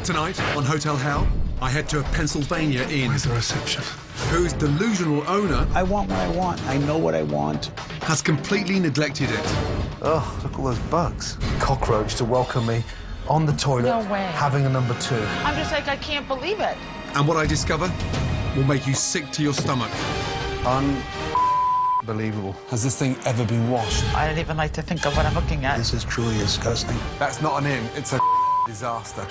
Tonight on Hotel Hell, I head to a Pennsylvania inn. Where's the reception? Whose delusional owner... I want what I want. I know what I want. ...has completely neglected it. Oh, look at all those bugs. Cockroach to welcome me on the toilet, No way. having a number 2. I'm just like, I can't believe it. And what I discover will make you sick to your stomach. Unbelievable. Has this thing ever been washed? I don't even like to think of what I'm looking at. This is truly disgusting. That's not an inn, it's a disaster.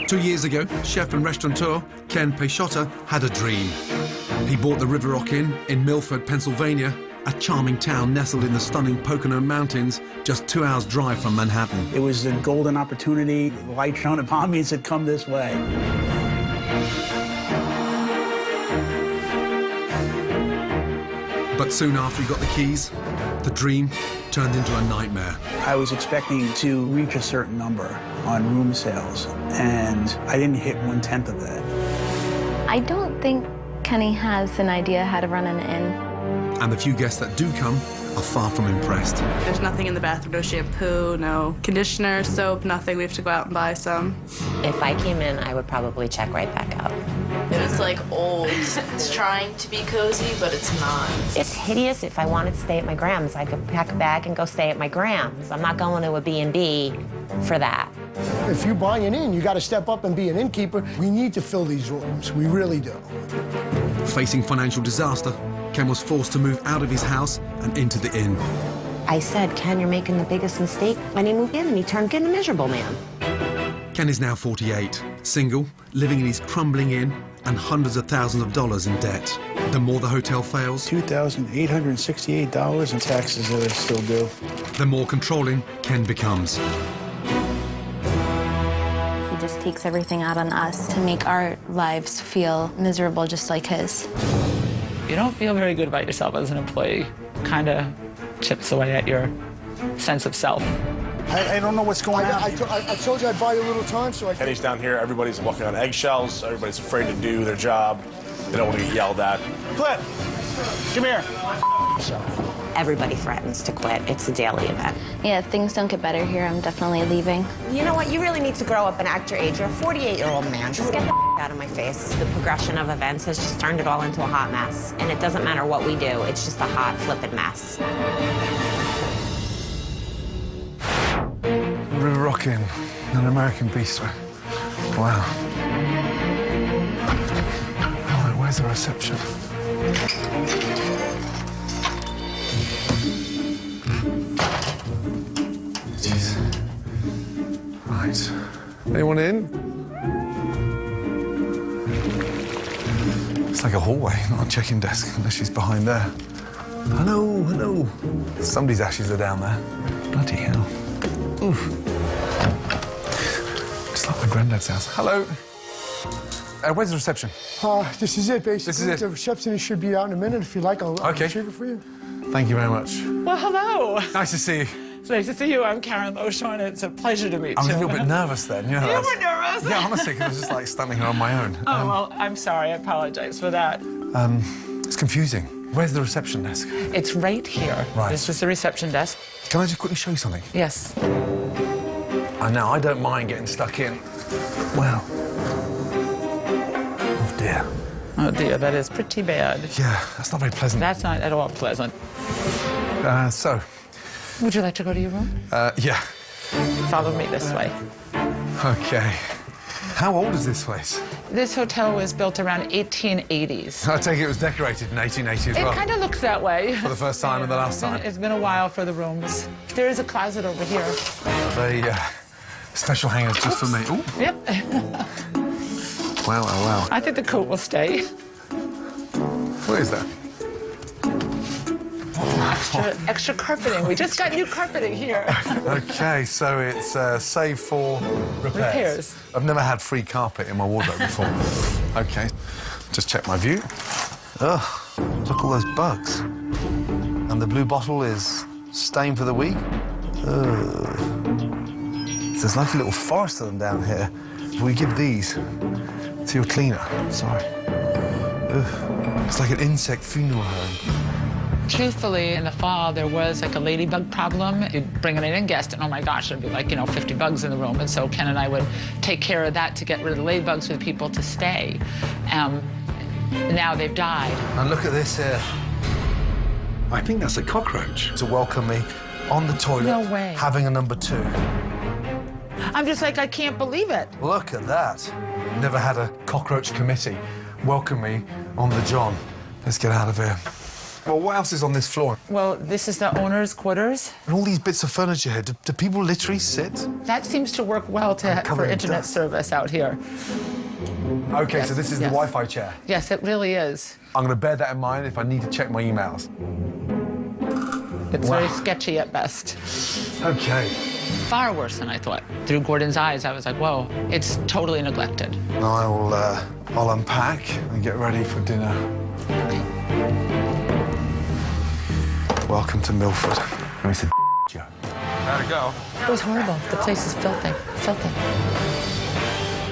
Two years ago, chef and restaurateur Ken Peixotta had a dream. He bought the River Rock Inn in Milford, Pennsylvania, a charming town nestled in the stunning Pocono Mountains, just 2 hours' drive from Manhattan. It was a golden opportunity. The light shone upon me and said, come this way. But soon after he got the keys, the dream turned into a nightmare. I was expecting to reach a certain number on room sales, and I didn't hit 1/10 of that. I don't think Kenny has an idea how to run an inn. And the few guests that do come are far from impressed. There's nothing in the bathroom, no shampoo, no conditioner, soap, nothing. We have to go out and buy some. If I came in, I would probably check right back out. It's like old. It's trying to be cozy, but it's not. It's hideous. If I wanted to stay at my grandma's, I could pack a bag and go stay at my grandma's. I'm not going to a B&B for that. If you're buying an inn, you got to step up and be an innkeeper. We need to fill these rooms. We really do. Facing financial disaster, Ken was forced to move out of his house and into the inn. I said, Ken, you're making the biggest mistake. And he moved in and he turned into a miserable man. Ken is now 48, single, living in his crumbling inn, and hundreds of thousands of dollars in debt. The more the hotel fails, $2,868 in taxes that I still do. the more controlling Ken becomes. He just takes everything out on us to make our lives feel miserable just like his. You don't feel very good about yourself as an employee. Kind of chips away at your sense of self. I don't know what's going on. I told you I'd buy you a little time, so I... Kenny's down here, everybody's walking on eggshells, everybody's afraid to do their job. They don't want to get yelled at. Clint, come here. Everybody threatens to quit. It's a daily event. Yeah, if things don't get better here, I'm definitely leaving. You know what? You really need to grow up and act your age. You're a 48-year-old man. Just get the out of my face. The progression of events has just turned it all into a hot mess. And it doesn't matter what we do. It's just a hot, flippin' mess. River Rock Inn, an American bistro. Wow. All right, where's the reception? Jeez. Right. Anyone in? It's like a hallway, not a check-in desk, unless she's behind there. Hello, hello. Somebody's ashes are down there. Bloody hell. Oof. It's like my granddad's house. Hello. Where's the reception? This is it, basically. This is it. The receptionist should be out in a minute. If you like, I'll retrieve it for you. Thank you very much. Well, hello. Nice to see you. It's nice to see you. I'm Karen Loshorn. It's a pleasure to meet you. I was a little bit nervous then. You know, You were nervous? Yeah, honestly, 'cause I was just like standing here on my own. Oh, well, I'm sorry. I apologize for that. It's confusing. Where's the reception desk? It's right here. Right. This is the reception desk. Can I just quickly show you something? Yes. Now, I don't mind getting stuck in. Well. Oh, dear. Oh, dear, that is pretty bad. Yeah, that's not very pleasant. That's not at all pleasant. So? Would you like to go to your room? Yeah. Follow me this way. Okay. How old is this place? This hotel was built around 1880s. I take it was decorated in 1880 as well. It kind of looks that way. For the first time and the last time. It's been a while for the rooms. There is a closet over here. They, special hangers just for me. Ooh. Yep. Wow, wow, wow. I think the coat will stay. What is that? extra carpeting. We just got new carpeting here. Okay, so it's save for repairs. I've never had free carpet in my wardrobe before. Okay, just check my view. Ugh, look at all those bugs. And the blue bottle is stained for the week. Ugh. There's like a little forest of them down here. We give these to your cleaner. Sorry. Ugh. It's like an insect funeral home. Truthfully, in the fall, there was like a ladybug problem. You'd bring in a guest, and oh my gosh, there'd be like, 50 bugs in the room. And so Ken and I would take care of that to get rid of the ladybugs for the people to stay. Now they've died. And look at this here. I think that's a cockroach. To welcome me on the toilet. No way. Having a number 2. I'm just like, I can't believe it. Look at that. Never had a cockroach committee welcome me on the John. Let's get out of here. Well, what else is on this floor? Well, this is the owner's quarters. And all these bits of furniture here, do people literally sit? That seems to work well for internet service out here. Okay, Yes, so this is yes. the Wi-Fi chair. Yes, it really is. I'm going to bear that in mind if I need to check my emails. It's Wow. very sketchy at best. Okay. Far worse than I thought. Through Gordon's eyes, I was like, whoa, it's totally neglected. I'll unpack and get ready for dinner. Welcome to Milford. It's a joke. How'd it go? It was horrible. The place is filthy. Filthy.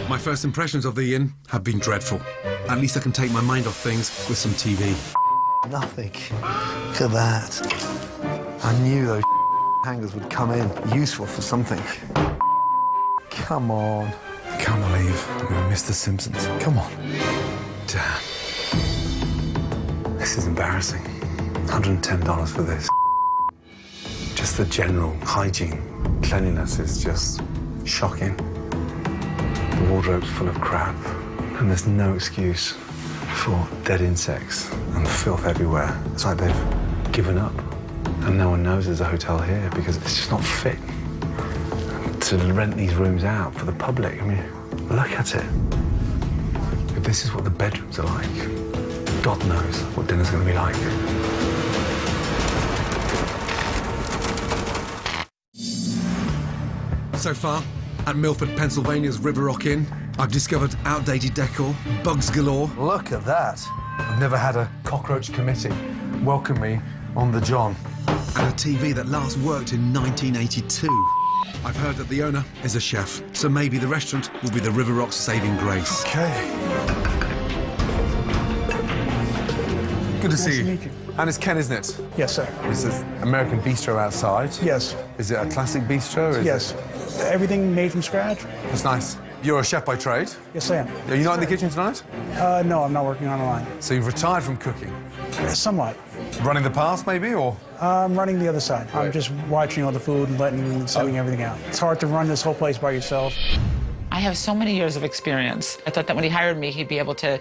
My first impressions of the inn have been dreadful. At least I can take my mind off things with some TV. Nothing. Look at that. I knew those hangers would come in useful for something. Come on. I can't believe I'm going to miss The Simpsons. Come on. Damn. This is embarrassing. $110 for this. Just the general hygiene, cleanliness is just shocking. The wardrobe's full of crap, and there's no excuse for dead insects and filth everywhere. It's like they've given up, and no one knows there's a hotel here because it's just not fit to rent these rooms out for the public. I mean, look at it. If this is what the bedrooms are like, God knows what dinner's going to be like. So far, at Milford, Pennsylvania's River Rock Inn, I've discovered outdated decor, bugs galore. Look at that. I've never had a cockroach committee welcome me on the John. And a TV that last worked in 1982. I've heard that the owner is a chef, so maybe the restaurant will be the River Rock's saving grace. Okay. Good to see you. meet you. And it's Ken, isn't it? Yes, sir. This is American Bistro outside. Yes. Is it a classic bistro? Or is Yes. Everything made from scratch? It's nice. You're a chef by trade? Yes, I am. Are you not in the kitchen tonight? No, I'm not working on a line. So you've retired from cooking? Somewhat. Running the past, maybe, or? I'm running the other side. I'm Right. just watching all the food and sending everything out. It's hard to run this whole place by yourself. I have so many years of experience. I thought that when he hired me, he'd be able to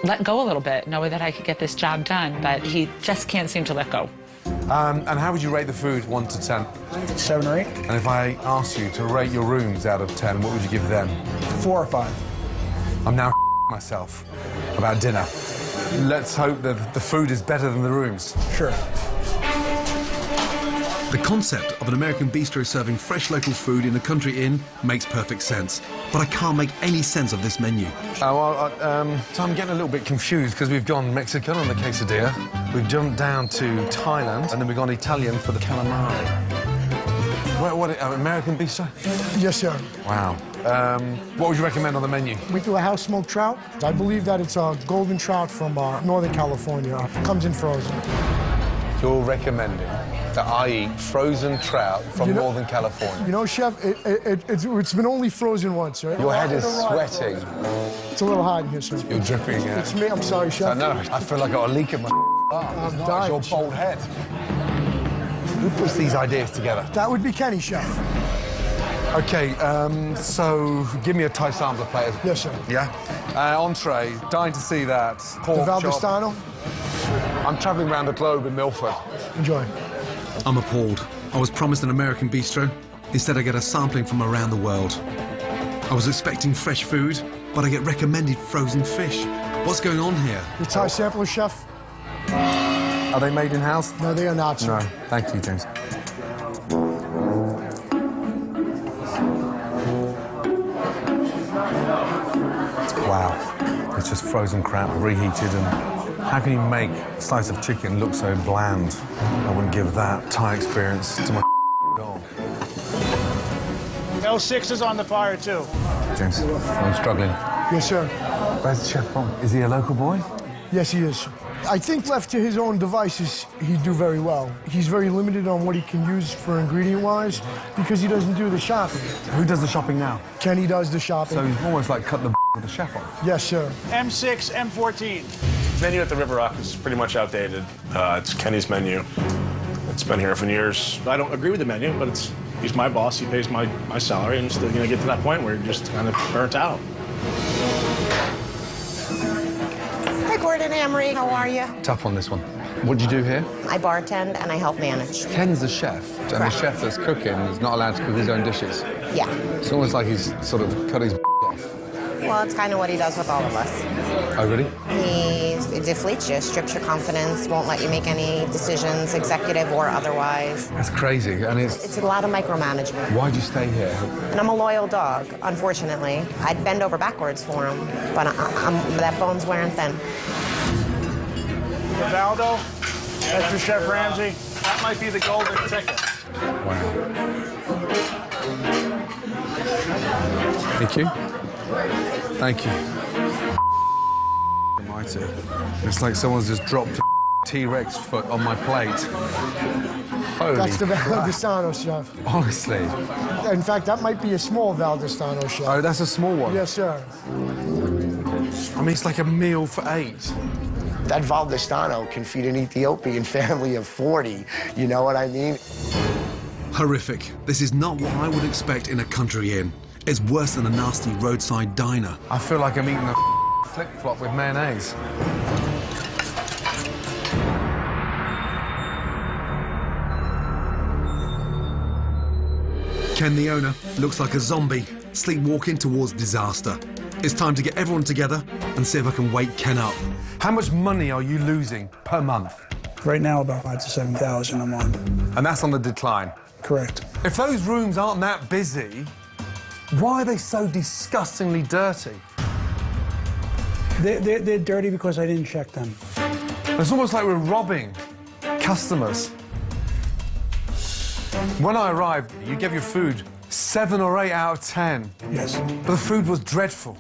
let go a little bit, knowing that I could get this job done, but he just can't seem to let go. And how would you rate the food, 1 to 10? 7 or 8? And if I asked you to rate your rooms out of 10, what would you give them? 4 or 5. I'm now myself about dinner. Let's hope that the food is better than the rooms. Sure. The concept of an American bistro serving fresh local food in a country inn makes perfect sense. But I can't make any sense of this menu. So I'm getting a little bit confused because we've gone Mexican on the quesadilla, we've jumped down to Thailand, and then we've gone Italian for the calamari. What American bistro? Yes, sir. Wow. What would you recommend on the menu? We do a house smoked trout. I believe that it's a golden trout from Northern California. Comes in frozen. You're recommending that I eat frozen trout from Northern California. You know, Chef, it's been only frozen once, right? Your head is sweating. It's a little hot in here, sir. You're dripping. It's me. I'm sorry, Chef. I know. I feel like I got a leak in my I'm It's dying, your bald head. Who puts these ideas together? That would be Kenny, Chef. Okay, so give me a Thai sampler, please. Yes, sir. Yeah? Entree, dying to see that. The Pork chop. Valdestano. I'm travelling around the globe in Milford. Enjoy. I'm appalled. I was promised an American bistro. Instead, I get a sampling from around the world. I was expecting fresh food, but I get recommended frozen fish. What's going on here? The Thai sampler, Chef. Are they made in-house? No, they are not, sir. No. Thank you, James. Wow. It's just frozen crab, reheated, and how can you make a slice of chicken look so bland? I wouldn't give that Thai experience to my dog. L6 is on the fire, too. James, I'm struggling. Yes, sir. Where's the chef from? Is he a local boy? Yes, he is. I think left to his own devices, he'd do very well. He's very limited on what he can use for ingredient-wise because he doesn't do the shopping. Who does the shopping now? Kenny does the shopping. So he's almost like cut the with the chef off. Yes, sir. M6, M14. The menu at the River Rock is pretty much outdated. It's Kenny's menu. It's been here for years. I don't agree with the menu, but he's my boss. He pays my salary, and it's going to get to that point where you're just kind of burnt out. Hi, Gordon, Amory. How are you? Tough on this one. What do you do here? I bartend and I help manage. Ken's the chef, and the chef that's cooking is not allowed to cook his own dishes. Yeah. It's almost like he's sort of cut his off. Well, it's kind of what he does with all of us. Oh, really? He deflates you, strips your confidence, won't let you make any decisions, executive or otherwise. That's crazy, and It's a lot of micromanagement. Why'd you stay here? And I'm a loyal dog, unfortunately. I'd bend over backwards for him, but that bone's wearing thin. Rivaldo, Mr. Chef Ramsay, that might be the golden ticket. Wow. Thank you. Thank you. Almighty. It's like someone's just dropped a T-Rex foot on my plate. Holy That's the crap. Valdestano, chef. Honestly. In fact, that might be a small Valdestano, chef. Oh, that's a small one? Yes, sir. I mean, it's like a meal for 8. That Valdestano can feed an Ethiopian family of 40. You know what I mean? Horrific. This is not what I would expect in a country inn. It's worse than a nasty roadside diner. I feel like I'm eating a flip-flop with mayonnaise. Ken, the owner, looks like a zombie, sleepwalking towards disaster. It's time to get everyone together and see if I can wake Ken up. How much money are you losing per month? Right now, about 5,000 to 7,000 a month. And that's on the decline? Correct. If those rooms aren't that busy, why are they so disgustingly dirty? They're dirty because I didn't check them. It's almost like we're robbing customers. When I arrived, you gave your food 7 or 8 out of 10. Yes. But the food was dreadful.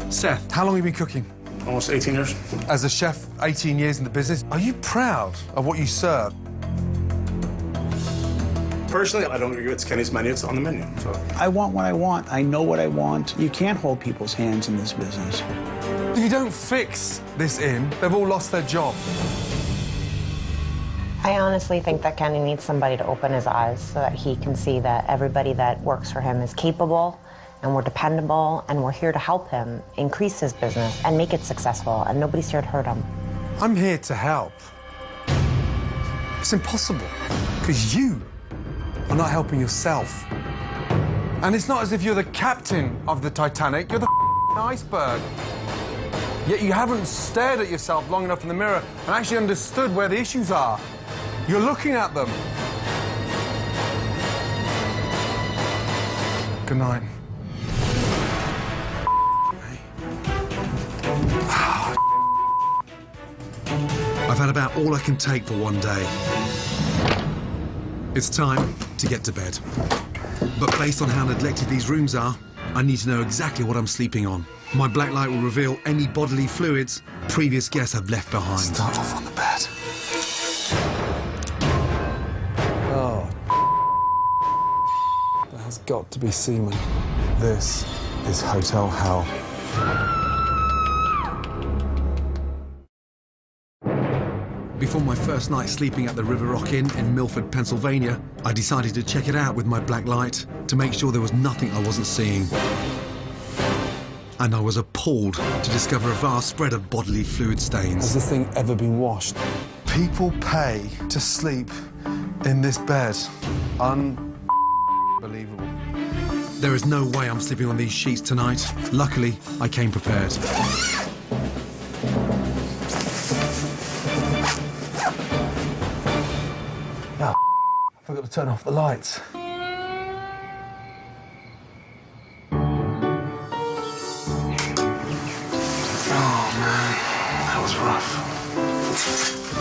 Seth, how long have you been cooking? Almost 18 years. As a chef, 18 years in the business. Are you proud of what you serve? Personally, I don't agree with Kenny's menu. It's on the menu. So. I want what I want. I know what I want. You can't hold people's hands in this business. If you don't fix this inn, they've all lost their job. I honestly think that Kenny needs somebody to open his eyes so that he can see that everybody that works for him is capable and we're dependable and we're here to help him increase his business and make it successful, and nobody's here to hurt him. I'm here to help. It's impossible because you are not helping yourself. And it's not as if you're the captain of the Titanic, you're the iceberg. Yet you haven't stared at yourself long enough in the mirror and actually understood where the issues are. You're looking at them. Good night. I've had about all I can take for one day. It's time to get to bed. But based on how neglected these rooms are, I need to know exactly what I'm sleeping on. My black light will reveal any bodily fluids previous guests have left behind. Start off on the bed. Oh. There has got to be semen. This is hotel hell. Before my first night sleeping at the River Rock Inn in Milford, Pennsylvania, I decided to check it out with my black light to make sure there was nothing I wasn't seeing. And I was appalled to discover a vast spread of bodily fluid stains. Has this thing ever been washed? People pay to sleep in this bed. Unbelievable. There is no way I'm sleeping on these sheets tonight. Luckily, I came prepared. turn off the lights.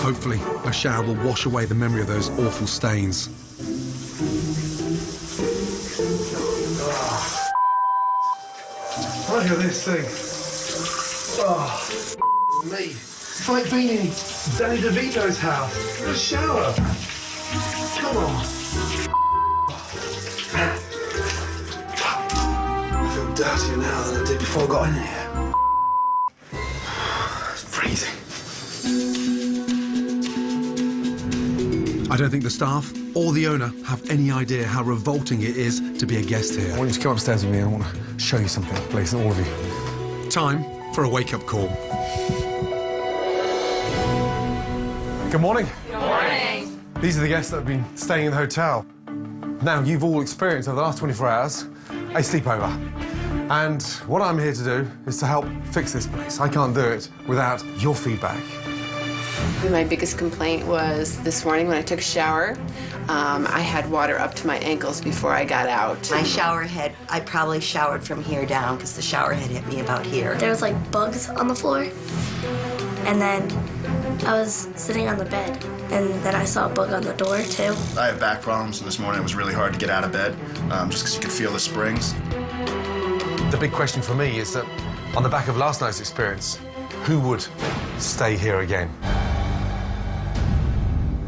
Hopefully, a shower will wash away the memory of those awful stains. Look at this thing. Oh, me. It's like being in Danny DeVito's house. In a shower. Come on. I feel dirtier now than I did before I got in here. It's freezing. I don't think the staff or the owner have any idea how revolting it is to be a guest here. I want you to come upstairs with me. I want to show you something, please, all of you. Time for a wake-up call. Good morning. Good morning. These are the guests that have been staying in the hotel. Now, you've all experienced over the last 24 hours a sleepover. And what I'm here to do is to help fix this place. I can't do it without your feedback. My biggest complaint was this morning when I took a shower. I had water up to my ankles before I got out. My shower head, I probably showered from here down because the shower head hit me about here. There was like bugs on the floor. And then I was sitting on the bed, and then I saw a bug on the door, too. I have back problems, and this morning it was really hard to get out of bed, just because you could feel the springs. The big question for me is that, on the back of last night's experience, who would stay here again?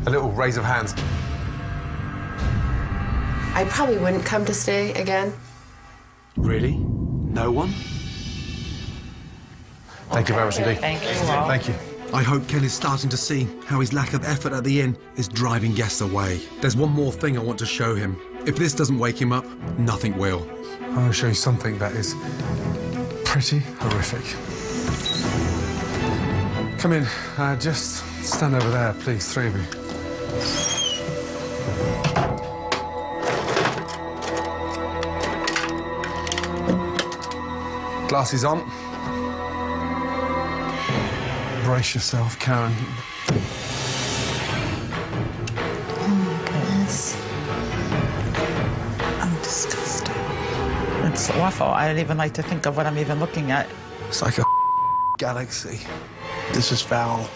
A little raise of hands. I probably wouldn't come to stay again. Really? No one? Thank you very much indeed. Thank you. Thank you. I hope Ken is starting to see how his lack of effort at the inn is driving guests away. There's one more thing I want to show him. If this doesn't wake him up, nothing will. I want to show you something that is pretty horrific. Come in. Just stand over there, please, three of you. Glasses on. Brace yourself, Karen. Oh, my goodness. I'm disgusted. It's awful. I don't even like to think of what I'm even looking at. It's like a galaxy. This is foul.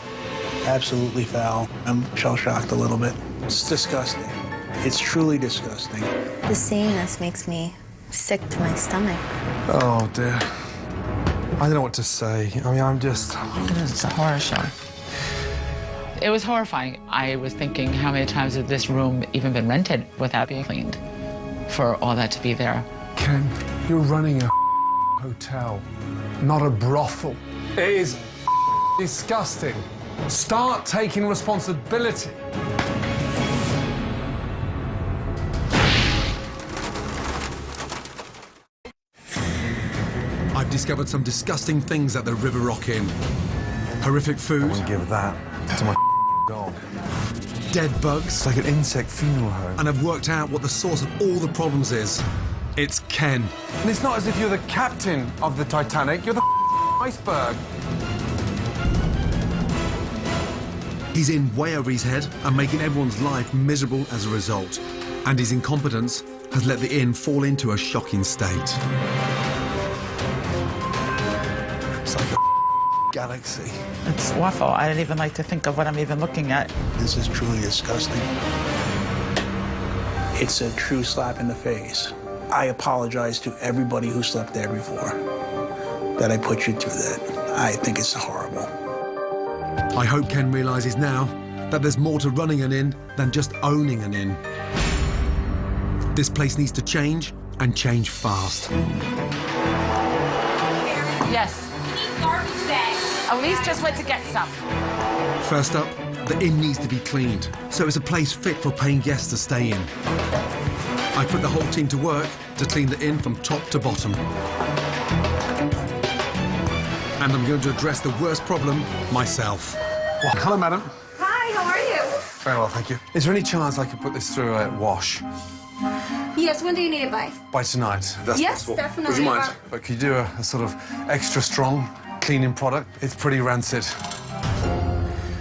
Absolutely foul. I'm shell-shocked a little bit. It's disgusting. It's truly disgusting. Just seeing this makes me sick to my stomach. Oh, dear. I don't know what to say. I mean, I'm just... It's a horror show. It was horrifying. I was thinking, how many times has this room even been rented without being cleaned for all that to be there? Ken, you're running a hotel, not a brothel. It is disgusting. Start taking responsibility. I've discovered some disgusting things at the River Rock Inn. Horrific food. I wouldn't give that to my dog. Dead bugs. It's like an insect funeral home. And I've worked out what the source of all the problems is. It's Ken. And it's not as if you're the captain of the Titanic. You're the iceberg. He's in way over his head and making everyone's life miserable as a result. And his incompetence has let the inn fall into a shocking state. It's like a galaxy. It's awful. I don't even like to think of what I'm even looking at. This is truly disgusting. It's a true slap in the face. I apologize to everybody who slept there before, that I put you through that. I think it's horrible. I hope Ken realizes now that there's more to running an inn than just owning an inn. This place needs to change, and change fast. Yes. Garbage bag. Elise just went to get some. First up, the inn needs to be cleaned, so it's a place fit for paying guests to stay in. I put the whole team to work to clean the inn from top to bottom. And I'm going to address the worst problem myself. Well, hello, madam. Hi, how are you? Very well, thank you. Is there any chance I could put this through a wash? Yes, when do you need it by? By tonight, if that's Yes, possible. definitely. Would you mind? But could you do a sort of extra strong cleaning product? It's pretty rancid.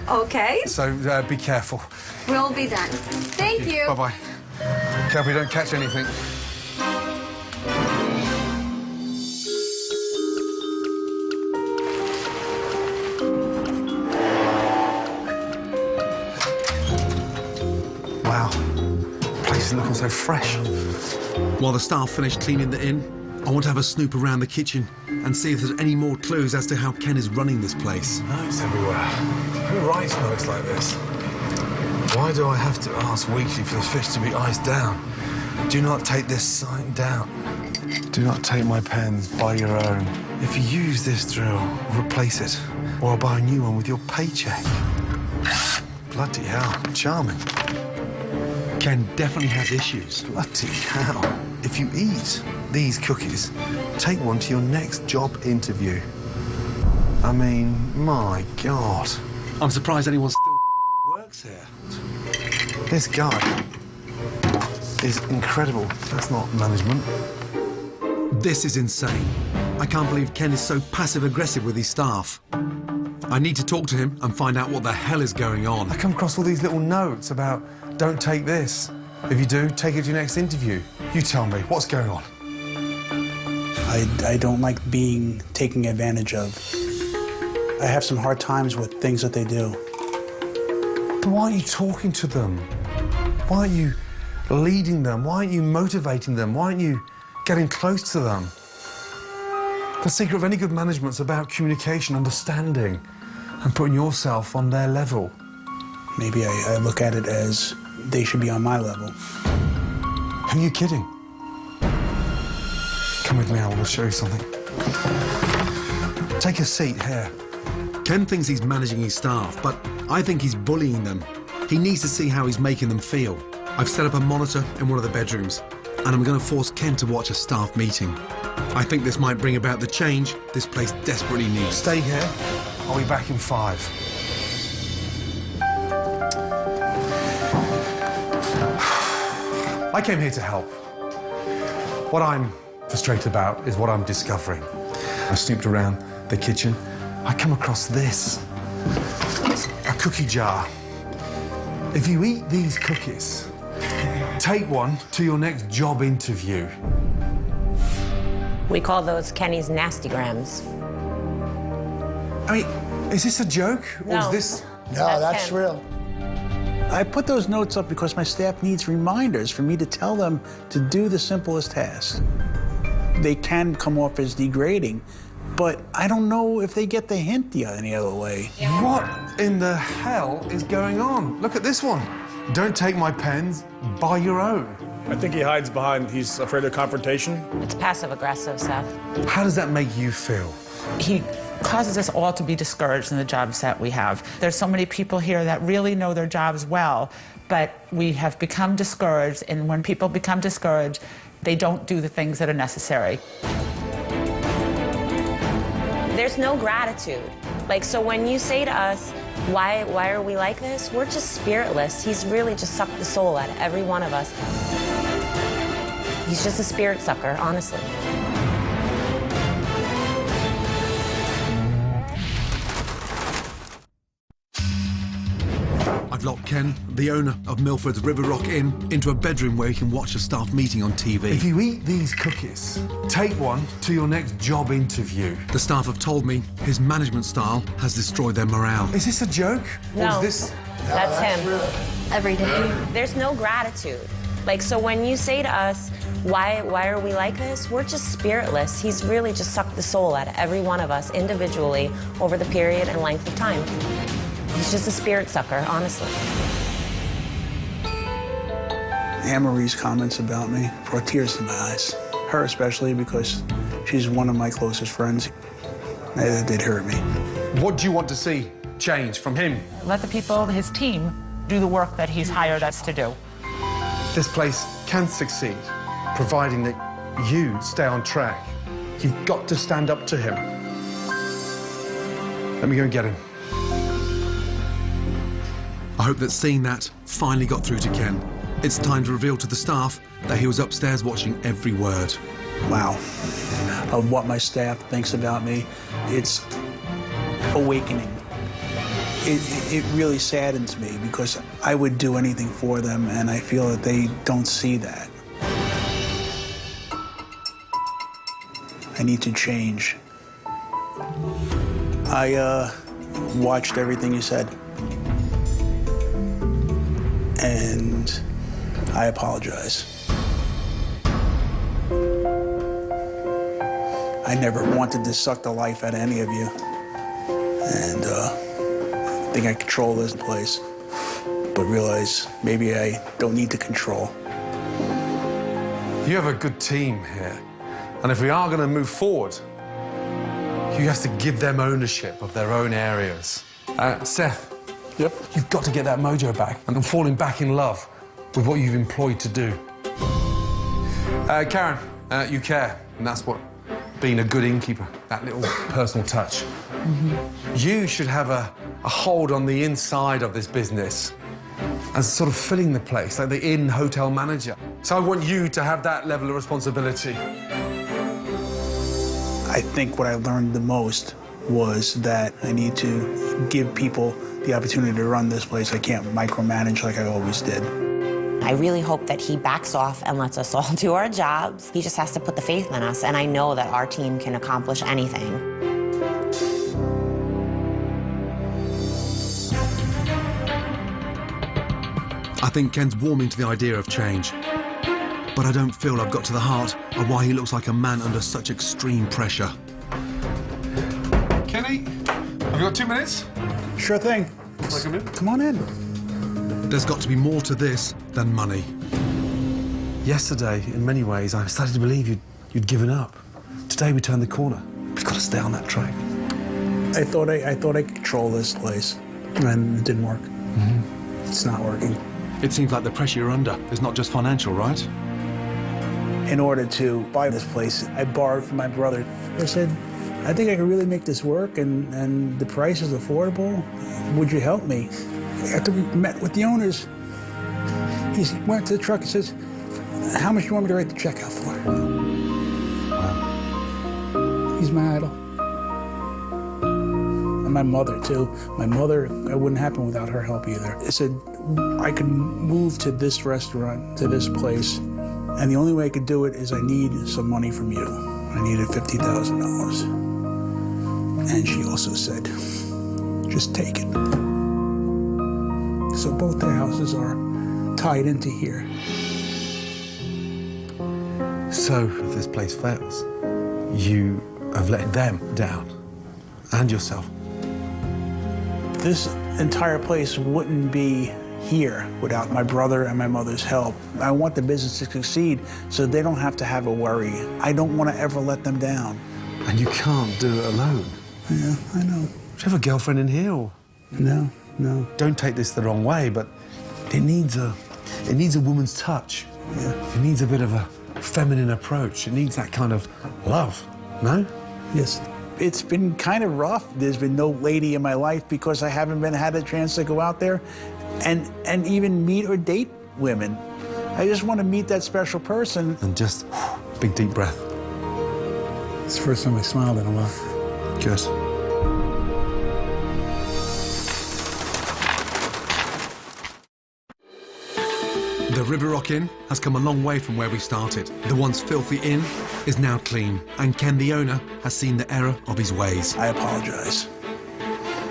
Okay. So be careful. We'll be done. Thank you. Bye-bye. Hope we don't catch anything. Wow, the place is looking so fresh. While the staff finish cleaning the inn, I want to have a snoop around the kitchen and see if there's any more clues as to how Ken is running this place. Notes everywhere. Who writes notes like this? Why do I have to ask weekly for the fish to be iced down? Do not take this sign down. Do not take my pens, buy your own. If you use this drill, replace it, or I'll buy a new one with your paycheck. Bloody hell, charming. Ken definitely has issues. Bloody hell. If you eat these cookies, take one to your next job interview. I mean, my God. I'm surprised anyone still works here. This guy is incredible. That's not management. This is insane. I can't believe Ken is so passive-aggressive with his staff. I need to talk to him and find out what the hell is going on. I come across all these little notes about don't take this. If you do, take it to your next interview. You tell me, what's going on? I don't like being taken advantage of. I have some hard times with things that they do. But why aren't you talking to them? Why aren't you leading them? Why aren't you motivating them? Why aren't you getting close to them? The secret of any good management's about communication, understanding, and putting yourself on their level. Maybe I look at it as they should be on my level. Are you kidding? Come with me, I want to show you something. Take a seat here. Ken thinks he's managing his staff, but I think he's bullying them. He needs to see how he's making them feel. I've set up a monitor in one of the bedrooms, and I'm going to force Ken to watch a staff meeting. I think this might bring about the change this place desperately needs. Stay here. I'll be back in 5. I came here to help. What I'm frustrated about is what I'm discovering. I snooped around the kitchen. I come across this. A cookie jar. If you eat these cookies, take one to your next job interview. We call those Kenny's nastygrams. I mean, is this a joke? Or No. is this... No, that's Ken. real. I put those notes up because my staff needs reminders for me to tell them to do the simplest tasks. They can come off as degrading, but I don't know if they get the hint any other way. What in the hell is going on? Look at this one. Don't take my pens, buy your own. I think he hides behind, he's afraid of confrontation. It's passive-aggressive, Seth. How does that make you feel? He causes us all to be discouraged in the jobs that we have. There's so many people here that really know their jobs well, but we have become discouraged, and when people become discouraged, they don't do the things that are necessary. There's no gratitude. Like, so when you say to us, why are we like this? We're just spiritless. He's really just sucked the soul out of every one of us. He's just a spirit sucker, honestly. I've locked Ken, the owner of Milford's River Rock Inn, into a bedroom where he can watch a staff meeting on TV. If you eat these cookies, take one to your next job interview. The staff have told me his management style has destroyed their morale. Is this a joke? Or No, is this... that's him. Every day. There's no gratitude. Like, so when you say to us, why are we like this? We're just spiritless. He's really just sucked the soul out of every one of us individually over the period and length of time. He's just a spirit sucker, honestly. Anne-Marie's comments about me brought tears to my eyes. Her especially, because she's one of my closest friends. That did hurt me. What do you want to see change from him? Let the people, his team, do the work that he's hired us to do. This place can succeed, providing that you stay on track. You've got to stand up to him. Let me go and get him. I hope that seeing that finally got through to Ken. It's time to reveal to the staff that he was upstairs watching every word. Wow. Of what my staff thinks about me, it's awakening. it really saddens me because I would do anything for them, and I feel that they don't see that. I need to change. I watched everything you said, and I apologize. I never wanted to suck the life out of any of you, and I think I control this place, but realize maybe I don't need to control. You have a good team here, and if we are going to move forward, you have to give them ownership of their own areas. Seth, yep, you've got to get that mojo back and falling back in love with what you've employed to do. Karen, you care, and that's what being a good innkeeper, that little personal touch. You should have a hold on the inside of this business as sort of filling the place, like the inn hotel manager. So I want you to have that level of responsibility. I think what I learned the most was that I need to give people the opportunity to run this place. I can't micromanage like I always did. I really hope that he backs off and lets us all do our jobs. He just has to put the faith in us, and I know that our team can accomplish anything. I think Ken's warming to the idea of change, but I don't feel I've got to the heart of why he looks like a man under such extreme pressure. Kenny, have you got 2 minutes? Sure thing. Come on in. There's got to be more to this than money. Yesterday, in many ways, I started to believe you'd given up. Today, we turned the corner. We've got to stay on that track. I thought I could control this place, and it didn't work. It's not working. It seems like the pressure you're under is not just financial, right? In order to buy this place, I borrowed from my brother. I said, I think I can really make this work, and the price is affordable. Would you help me? After we met with the owners, he went to the truck and says, how much do you want me to write the check out for? He's my idol. And my mother, too. My mother, it wouldn't happen without her help either. I said, I can move to this restaurant, to this place, and the only way I could do it is I need some money from you. I needed $50,000. And she also said, just take it. So both their houses are tied into here. So if this place fails, you have let them down, and yourself. This entire place wouldn't be here without my brother and my mother's help. I want the business to succeed so they don't have to have a worry. I don't want to ever let them down. And you can't do it alone. Yeah, I know. Do you have a girlfriend in here? Or? No, no. Don't take this the wrong way, but it needs a woman's touch. Yeah. It needs a bit of a feminine approach. It needs that kind of love, no? Yes. It's been kind of rough. There's been no lady in my life because I haven't had a chance to go out there and even meet or date women. I just want to meet that special person. And just big, deep breath. It's the first time I smiled in a while. Good. The River Rock Inn has come a long way from where we started. The once filthy inn is now clean, and Ken, the owner, has seen the error of his ways. I apologize.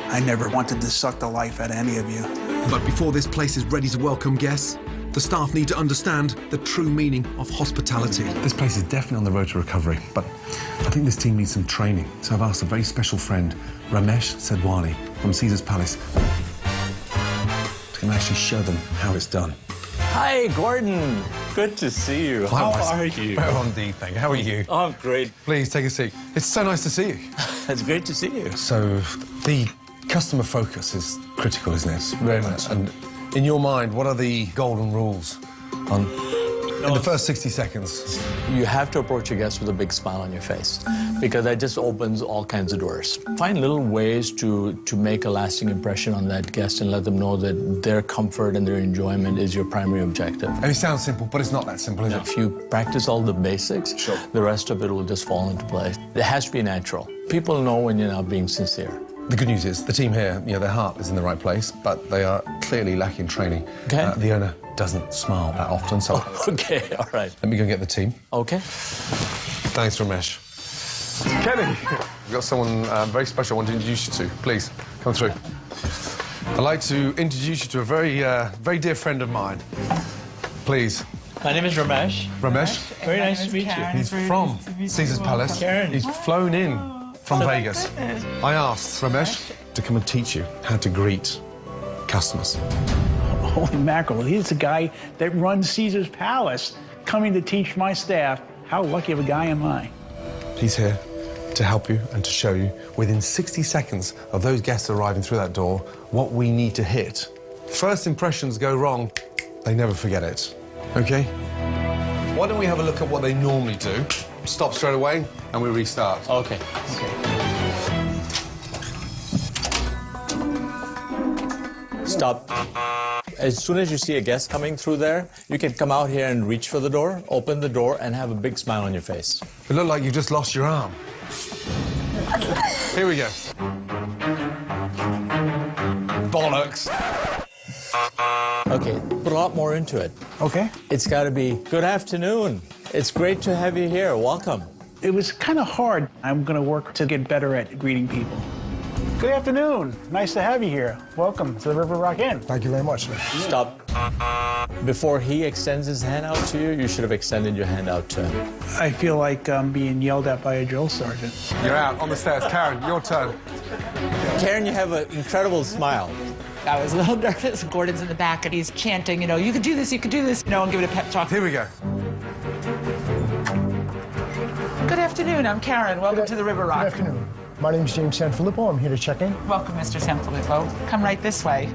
I never wanted to suck the life out of any of you. But before this place is ready to welcome guests, the staff need to understand the true meaning of hospitality. This place is definitely on the road to recovery, but I think this team needs some training. So I've asked a very special friend, Ramesh Sedwani from Caesar's Palace, to come actually show them how it's done. Hi, Gordon. Good to see you. How are you? Well, on D, thank you. How are you? Oh, I'm great. Please take a seat. It's so nice to see you. It's great to see you. So the customer focus is critical, isn't it? Very much. And in your mind, what are the golden rules in the first 60 seconds? You have to approach your guests with a big smile on your face because that just opens all kinds of doors. Find little ways to make a lasting impression on that guest and let them know that their comfort and their enjoyment is your primary objective. And it sounds simple, but it's not that simple, is it? If you practice all the basics, sure, the rest of it will just fall into place. It has to be natural. People know when you're not being sincere. The good news is the team here, you know, their heart is in the right place, but they are clearly lacking training. Okay. The owner doesn't smile that often, so... Okay, all right. Let me go get the team. Okay. Thanks, Ramesh. Kenny, we've got someone very special I want to introduce you to. Please, come through. I'd like to introduce you to a very dear friend of mine. Please. My name is Ramesh. Ramesh? Very nice to meet you. He's from Caesar's Palace. Karen. He's flown in from Vegas. I asked Ramesh to come and teach you how to greet customers. Holy mackerel, he's the guy that runs Caesar's Palace, coming to teach my staff. How lucky of a guy am I? He's here to help you and to show you, within 60 seconds of those guests arriving through that door, what we need to hit. First impressions go wrong, they never forget it. Okay? Why don't we have a look at what they normally do? Stop straight away, and we restart. Okay. Stop. As soon as you see a guest coming through there, you can come out here and reach for the door, open the door, and have a big smile on your face. It looked like you just lost your arm. Here we go. Bollocks. Okay, put a lot more into it. Okay. It's got to be, good afternoon. It's great to have you here. Welcome. It was kind of hard. I'm going to work to get better at greeting people. Good afternoon. Nice to have you here. Welcome to the River Rock Inn. Thank you very much, sir. Stop. Before he extends his hand out to you, you should have extended your hand out to him. I feel like I'm being yelled at by a drill sergeant. You're out on the stairs. Karen, your turn. Karen, you have an incredible smile. I was a little nervous. Gordon's in the back, and he's chanting, you know, you can do this, and give it a pep talk. Here we go. Good afternoon, I'm Karen. Welcome to the River Rock. Good afternoon. My name's James Sanfilippo. I'm here to check in. Welcome, Mr. Sanfilippo. Come right this way.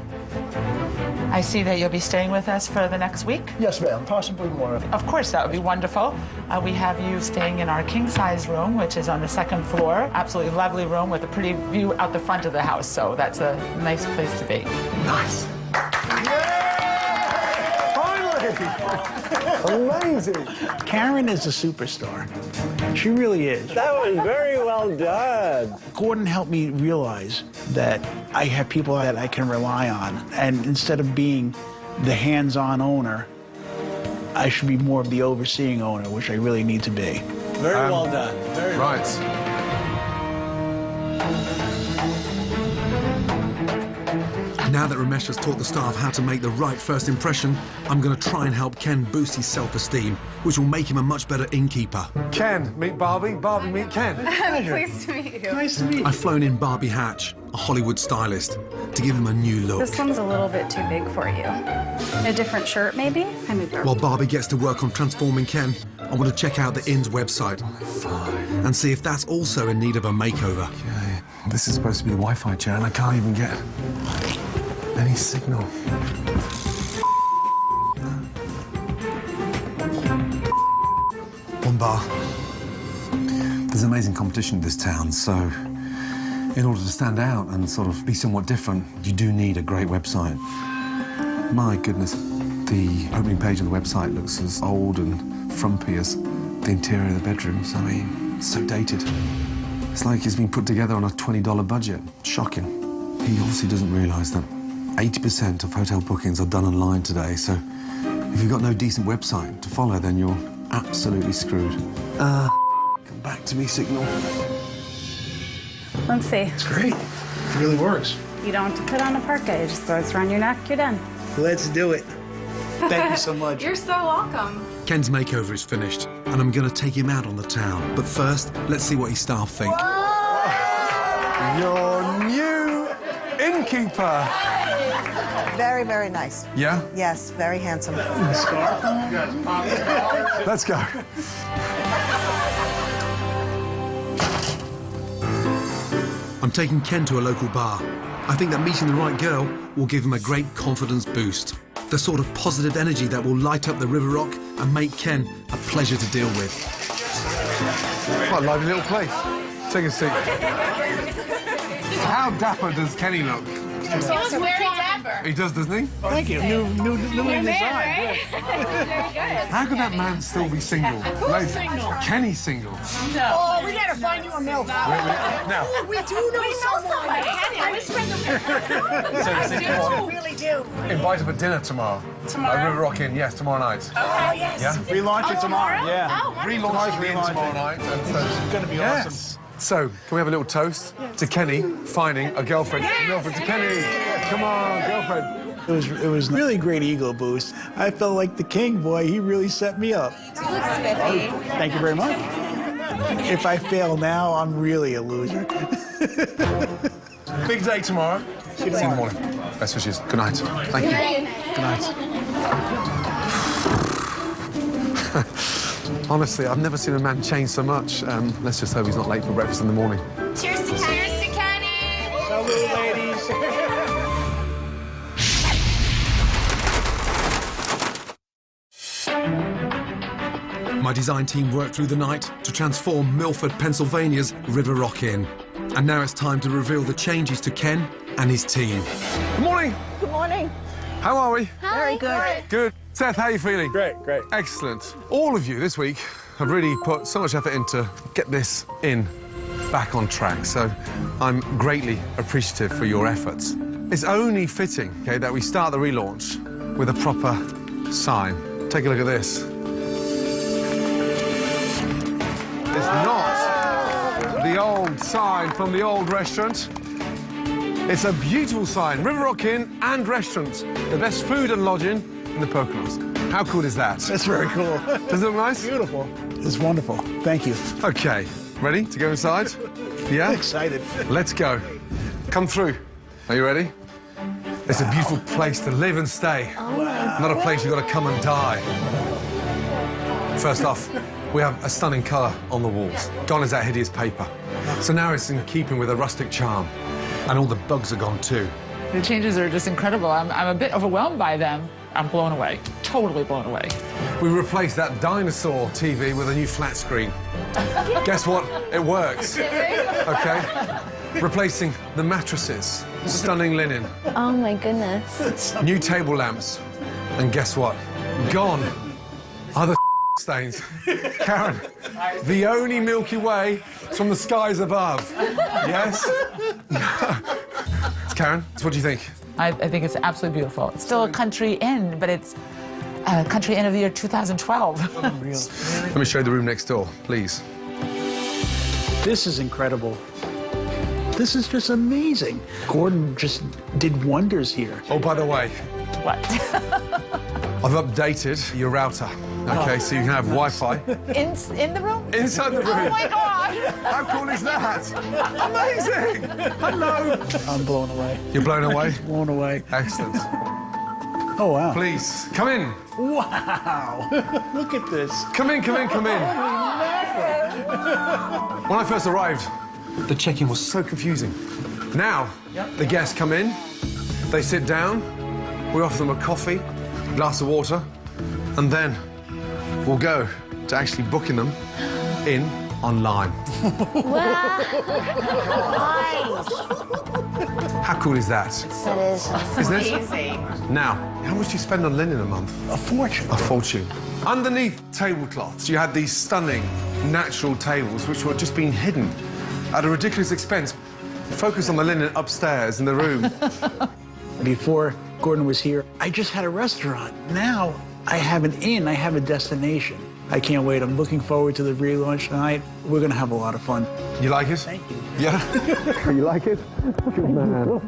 I see that you'll be staying with us for the next week. Yes, ma'am. Possibly more. Of course, that would be wonderful. We have you staying in our king-size room, which is on the second floor. Absolutely lovely room with a pretty view out the front of the house, so that's a nice place to be. Nice. Amazing. Karen is a superstar. She really is. That was very well done. Gordon helped me realize that I have people that I can rely on. And instead of being the hands-on owner, I should be more of the overseeing owner, which I really need to be. Very well done. Very right. Well. Now that Ramesh has taught the staff how to make the right first impression, I'm going to try and help Ken boost his self-esteem, which will make him a much better innkeeper. Ken, meet Barbie. Barbie, meet Ken. Pleased to meet you. Nice to meet you. I've flown in Barbie Hatch, a Hollywood stylist, to give him a new look. This one's a little bit too big for you. A different shirt, maybe? While Barbie gets to work on transforming Ken, I want to check out the inn's website and see if that's also in need of a makeover. Okay, this is supposed to be the Wi-Fi chair, and I can't even get any signal. One bar. There's amazing competition in this town, so in order to stand out and sort of be somewhat different, you do need a great website. My goodness, the opening page of the website looks as old and frumpy as the interior of the bedrooms. I mean, it's so dated. It's like it's been put together on a $20 budget. Shocking. He obviously doesn't realise that 80% of hotel bookings are done online today, so if you've got no decent website to follow, then you're absolutely screwed. Come back to me, signal. Let's see. It's great. It really works. You don't have to put on a parka. You just throw it around your neck. You're done. Let's do it. Thank you so much. You're so welcome. Ken's makeover is finished, and I'm going to take him out on the town. But first, let's see what his staff think. Your new innkeeper. Very, very nice. Yeah? Yes, very handsome. Let's go. I'm taking Ken to a local bar. I think that meeting the right girl will give him a great confidence boost. The sort of positive energy that will light up the River Rock and make Ken a pleasure to deal with. Quite a lively little place. Take a seat. How dapper does Kenny look? was very dapper. He does, doesn't he? Thank you. New design. Right? Good. Very good. How could that man still be single? Who's single? Kenny's single. No. Oh, we gotta find you a milk. Now, We do know someone. Kenny, I wish we We really do. invite her for dinner tomorrow. Tomorrow? River Rock Inn, yes, tomorrow night. Oh, yes. Yeah? Relaunch it tomorrow. Yeah. Oh, Relaunch the inn tomorrow night. It's gonna be awesome. So, can we have a little toast to Kenny finding a girlfriend? Girlfriend to Kenny. Come on, girlfriend. It was really great ego boost. I felt like the king, boy. He really set me up. Thank you very much. If I fail now, I'm really a loser. Big day tomorrow. See you in the morning. Best wishes. Good night. Thank you. Good night. Honestly, I've never seen a man change so much. Let's just hope he's not late for breakfast in the morning. Cheers to Kenny. Cheers to Kenny. Salute, ladies. My design team worked through the night to transform Milford, Pennsylvania's River Rock Inn. And now it's time to reveal the changes to Ken and his team. Good morning. Good morning. How are we? Very good. Good. Seth, how are you feeling? Great. Excellent. All of you this week have really put so much effort into get this inn back on track, so I'm greatly appreciative for your efforts. It's only fitting, okay, that we start the relaunch with a proper sign. Take a look at this. It's not the old sign from the old restaurant. It's a beautiful sign, River Rock Inn and Restaurant, the best food and lodging in the Poconos. How cool is that? That's very cool. Does it look nice? Beautiful. It's wonderful. Thank you. Okay, ready to go inside? Yeah? Excited. Let's go. Come through. Are you ready? It's a beautiful place to live and stay. Not a place you've got to come and die. First off, we have a stunning colour on the walls. Gone is that hideous paper. So now it's in keeping with a rustic charm. And all the bugs are gone too. The changes are just incredible. I'm a bit overwhelmed by them. I'm blown away, totally blown away. We replaced that dinosaur TV with a new flat screen. Guess what? It works. Okay? Replacing the mattresses, stunning linen, Oh my goodness. new table lamps. And guess what? Gone are the stains. Karen, the only Milky Way is from the skies above. Yes? Karen, so what do you think? I think it's absolutely beautiful. It's still a country inn, but it's a country inn of the year 2012. Let me show you the room next door, please. This is incredible. This is just amazing. Gordon just did wonders here. Oh, by the way. What? I've updated your router. Okay, so you can have Wi-Fi. In the room? Inside the room. Oh my God! How cool is that? Amazing! Hello! I'm blown away. You're blown away? Blown away. Excellent. Oh, wow. Please, come in. Wow. Look at this. Come in, come in, come in. When I first arrived, the check-in was so confusing. Now, the guests come in, they sit down, we offer them a coffee, a glass of water, and then we'll go to actually booking them in online. How cool is that? That is Isn't it? Now, how much do you spend on linen a month? A fortune. A fortune. Underneath tablecloths, you had these stunning natural tables which were just being hidden at a ridiculous expense. Focus on the linen upstairs in the room. Before Gordon was here, I just had a restaurant. Now I have an inn, I have a destination. I can't wait. I'm looking forward to the relaunch tonight. We're going to have a lot of fun. You like it? Thank you. Yeah? You like it? Good man.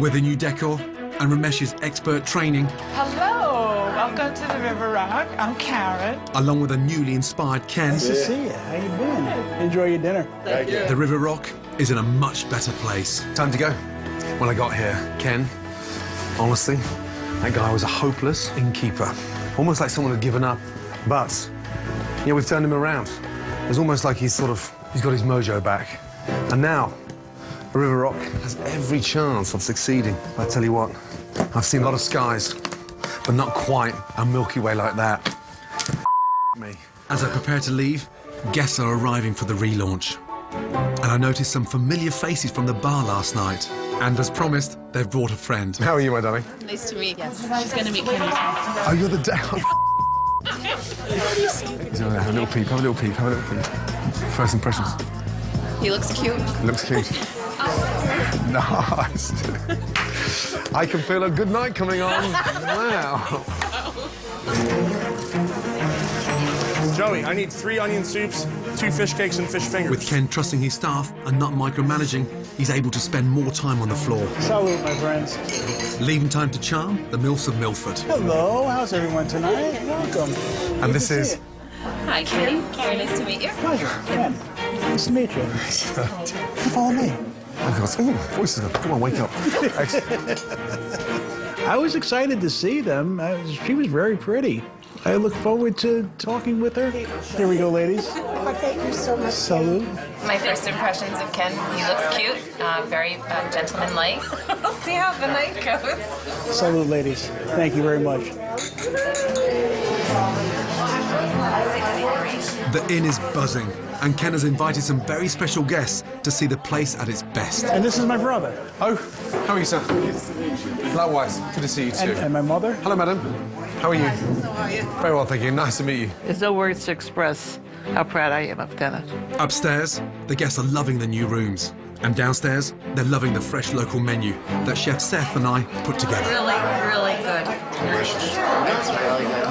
With the new decor and Ramesh's expert training, Hello, welcome to the River Rock. I'm Karen. along with a newly inspired Ken, Nice to see you. How you been? Enjoy your dinner. Thank you. the River Rock is in a much better place. Time to go. When I got here, Ken, honestly, that guy was a hopeless innkeeper. Almost like someone had given up. But, yeah, we've turned him around. It's almost like he's got his mojo back. And now, River Rock has every chance of succeeding. I tell you what, I've seen a lot of skies, but not quite a Milky Way like that. Me. As I prepare to leave, guests are arriving for the relaunch. And I noticed some familiar faces from the bar last night. And as promised, they've brought a friend. How are you, my darling? Nice to meet you. Yes. She's going to meet Kenny. Oh, you're the dad. Have a little peep, have a little peep, have a little peep. First impressions. He looks cute. Looks cute. Nice. I can feel a good night coming on. Wow. Joey, I need 3 onion soups, 2 fish cakes, and fish fingers. With Ken trusting his staff and not micromanaging, he's able to spend more time on the floor. Salute, my friends. Leaving time to charm the MILFs of Milford. Hello, how's everyone tonight? Welcome. And this is... Hi, Ken. Very nice to meet you. Pleasure, Ken. Nice to meet you. Follow me. Oh, voices. Come on, wake up. I was excited to see them. She was very pretty. I look forward to talking with her. Here we go, ladies. Oh, thank you so much. Salute. My first impressions of Ken, he looks cute, very gentleman-like. See how the night goes. Salute, ladies. Thank you very much. The inn is buzzing, and Ken has invited some very special guests to see the place at its best. And this is my brother. Oh, how are you, sir? Likewise. Good to see you too. And my mother. Hello, madam. How are you? How are you? Very well, thank you. Nice to meet you. There's no words to express how proud I am of Dennis. Upstairs, the guests are loving the new rooms. And downstairs, they're loving the fresh local menu that Chef Seth and I put together. Really, really good. Delicious. It's really good.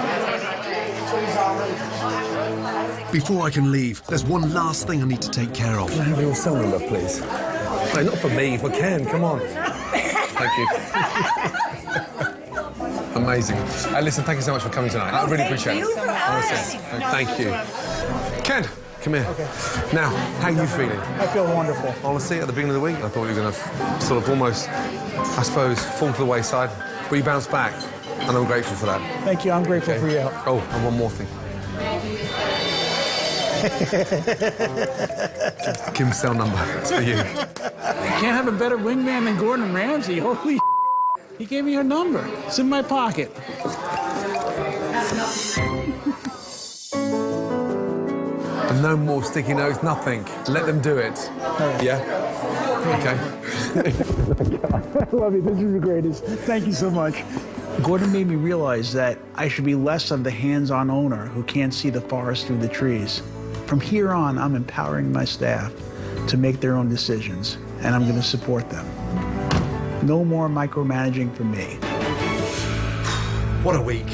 Before I can leave, there's one last thing I need to take care of. Can I have your cell number, please? No, not for me, for Ken. Come on. Thank you. Amazing. Listen, thank you so much for coming tonight. I really appreciate it. Honestly. Thank you. Ken, come here. Okay. Now, how are you feeling? I feel wonderful. Honestly, at the beginning of the week, I thought you were going to sort of almost, I suppose, fall to the wayside. But you bounced back, and I'm grateful for that. Thank you. I'm grateful for your help. Oh, and one more thing. Kim's cell number. It's for you. Can't have a better wingman than Gordon Ramsay. Holy he gave me her number. It's in my pocket. And no more sticky notes, nothing. Let them do it. Yeah? Okay. I love you. This is the greatest. Thank you so much. Gordon made me realize that I should be less of the hands-on owner who can't see the forest through the trees. From here on, I'm empowering my staff to make their own decisions, and I'm going to support them. No more micromanaging for me. What a week.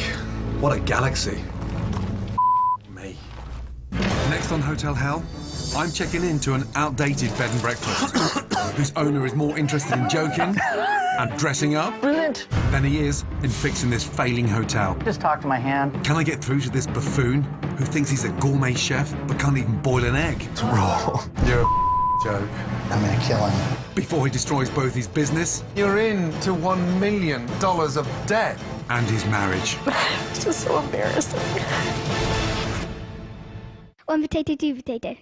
What a galaxy. Me. Next on Hotel Hell, I'm checking into an outdated bed and breakfast whose owner is more interested in joking and dressing up Brilliant. than he is in fixing this failing hotel. Just talk to my hand. Can I get through to this buffoon who thinks he's a gourmet chef but can't even boil an egg? It's raw. You're a joke. I'm going to kill him. Before he destroys both his business... You're into $1 million of debt. ...and his marriage. It's just so embarrassing. One potato, two potato.